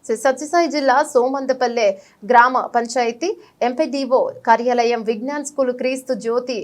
శ్రీ సత్యసాయి జిల్లా సోమందపల్లె గ్రామ పంచాయతీ ఎంపీడీఓ కార్యాలయం విజ్ఞాన్ స్కూల్ క్రీస్తు జ్యోతి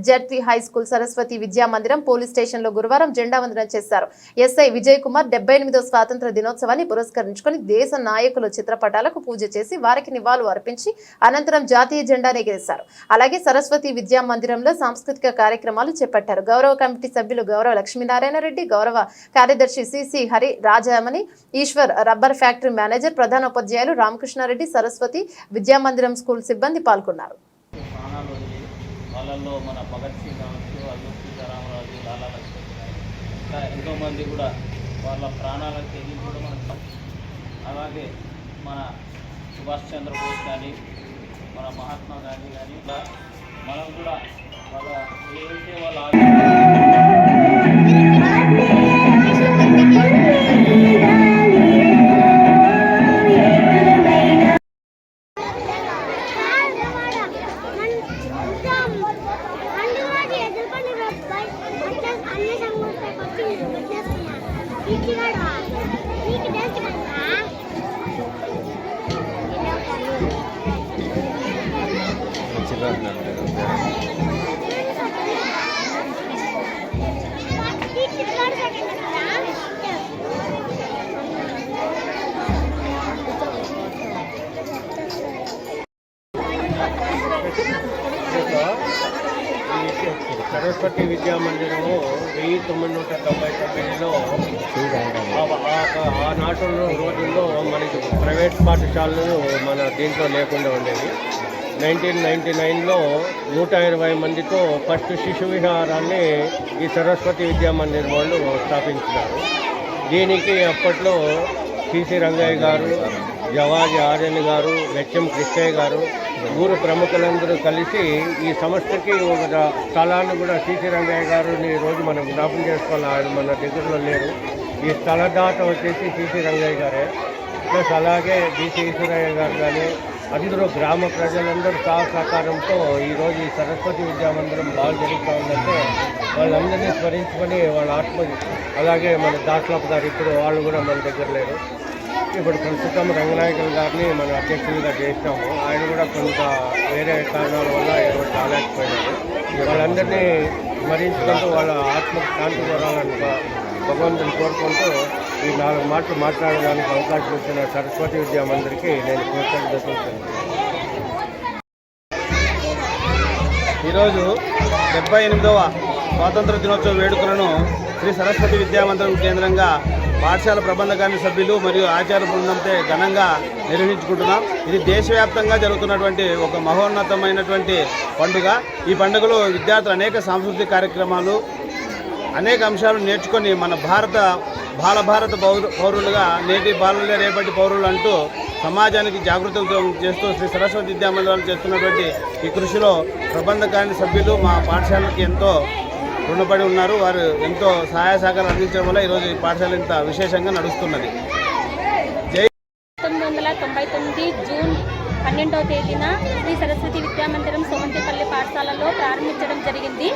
జెడ్పీ హై స్కూల్ సరస్వతి విద్యా మందిరం పోలీస్ స్టేషన్ లో గురువారం జెండా వందనం చేశారు. ఎస్ఐ విజయ్ కుమార్ 78వ స్వాతంత్ర దినోత్సవాన్ని పురస్కరించుకుని దేశ నాయకుల చిత్రపటాలకు పూజ చేసి వారికి నివాళులు అర్పించి అనంతరం జాతీయ జెండాను ఎగరేశారు. అలాగే సరస్వతి విద్యా మందిరంలో సాంస్కృతిక కార్యక్రమాలు చేపట్టారు. గౌరవ కమిటీ సభ్యులు గౌరవ లక్ష్మీనారాయణ రెడ్డి, గౌరవ కార్యదర్శి CC Hari Rajamani, Eshwar, rubber factory manager, ప్రధాన ఉపాధ్యాయులు రామకృష్ణారెడ్డి, సరస్వతి విద్యామందిరం స్కూల్ సిబ్బంది పాల్గొన్నారు. వాళ్ళల్లో మన భగత్ సింగ్ కావచ్చు, అల్లూరి సీతారామరాజు, లాలా లజపతి రాయ్, ఇంకా ఎంతోమంది కూడా వాళ్ళ ప్రాణాలకు తెగించి కూడా మనకు, అలాగే మన సుభాష్ చంద్రబోస్ కానీ, మన మహాత్మా గాంధీ కానీ, మనం కూడా వాళ్ళ ఏదైతే వాళ్ళ సరస్వతి విద్యా మందిరము 1999లో ఆనాటి రోజుల్లో మనకి ప్రైవేట్ పాఠశాలలు మన దీంట్లో లేకుండా ఉండేది. 1999లో 120 మందితో ఫస్ట్ శిశు విహారాన్ని ఈ సరస్వతి విద్యా మందిరం వాళ్ళు స్థాపించినారు. దీనికి అప్పట్లో సిసి రంగయ్య గారు, జవాజీ ఆర్యన్ గారు, హెచ్ఎం కృష్ణయ్య గారు, ఊరు ప్రముఖులందరూ కలిసి ఈ సంస్థకి ఒక స్థలాన్ని కూడా సిసి రంగయ్య గారిని రోజు మనం జ్ఞాపకం చేసుకోవాలి. ఆయన మన దగ్గరలో లేరు. ఈ స్థలదాత వచ్చేసి సిసి రంగయ్య గారే. ప్లస్ అలాగే డిసి ఈశ్వరయ్య గారు కానీ అందరూ గ్రామ ప్రజలందరూ సహకారంతో ఈరోజు ఈ సరస్వతి విద్యామందిరం బాగా జరుగుతూ ఉందంటే వాళ్ళందరినీ స్మరించుకొని వాళ్ళ ఆత్మ, అలాగే మన దాట్లప్ప గారు ఇప్పుడు వాళ్ళు కూడా మన దగ్గర లేరు. ఇప్పుడు ప్రస్తుతం రంగనాయకులు గారిని మన అధ్యక్షులుగా చేసినాము. ఆయన కూడా కొంత వేరే కారణాల వల్ల ఎవరు రాలేకపోయినారు. వాళ్ళందరినీ స్మరించుకుంటూ వాళ్ళ ఆత్మకు శాంతి వరాలని భగవంతుని కోరుకుంటూ ఈ 4 మాటలు మాట్లాడడానికి అవకాశం ఇచ్చిన సరస్వతి విద్యా మందిరికి నేను కృతజ్ఞతలు. ఈరోజు 78వ స్వాతంత్ర దినోత్సవ వేడుకలను శ్రీ సరస్వతి విద్యామందిరం కేంద్రంగా పాఠశాల ప్రబంధకాన్ని సభ్యులు మరియు ఆచార్య బృందంతో ఘనంగా నిర్వహించుకుంటున్నాం. ఇది దేశవ్యాప్తంగా జరుగుతున్నటువంటి ఒక మహోన్నతమైనటువంటి పండుగ. ఈ పండుగలో విద్యార్థులు అనేక సాంస్కృతిక కార్యక్రమాలు, అనేక అంశాలు నేర్చుకొని మన బాలభారత పౌరులుగా నేటి బాలలే రేపటి పౌరులు అంటూ సమాజానికి జాగృతులతో చేస్తూ శ్రీ సరస్వతి విద్యామందిరాలు చేస్తున్నటువంటి ఈ కృషిలో ప్రబంధకాన్ని సభ్యులు మా పాఠశాలకి ఎంతో రుణపడి ఉన్నారు. వారు ఎంతో సహాయ సహకారం అందించడం వల్ల ఈరోజు ఈ పాఠశాల ఇంత విశేషంగా నడుస్తున్నది. 1999 జూన్ 12వ తేదీన శ్రీ సరస్వతి విద్యామందిరం సోమంతపల్లి పాఠశాలలో ప్రారంభించడం జరిగింది.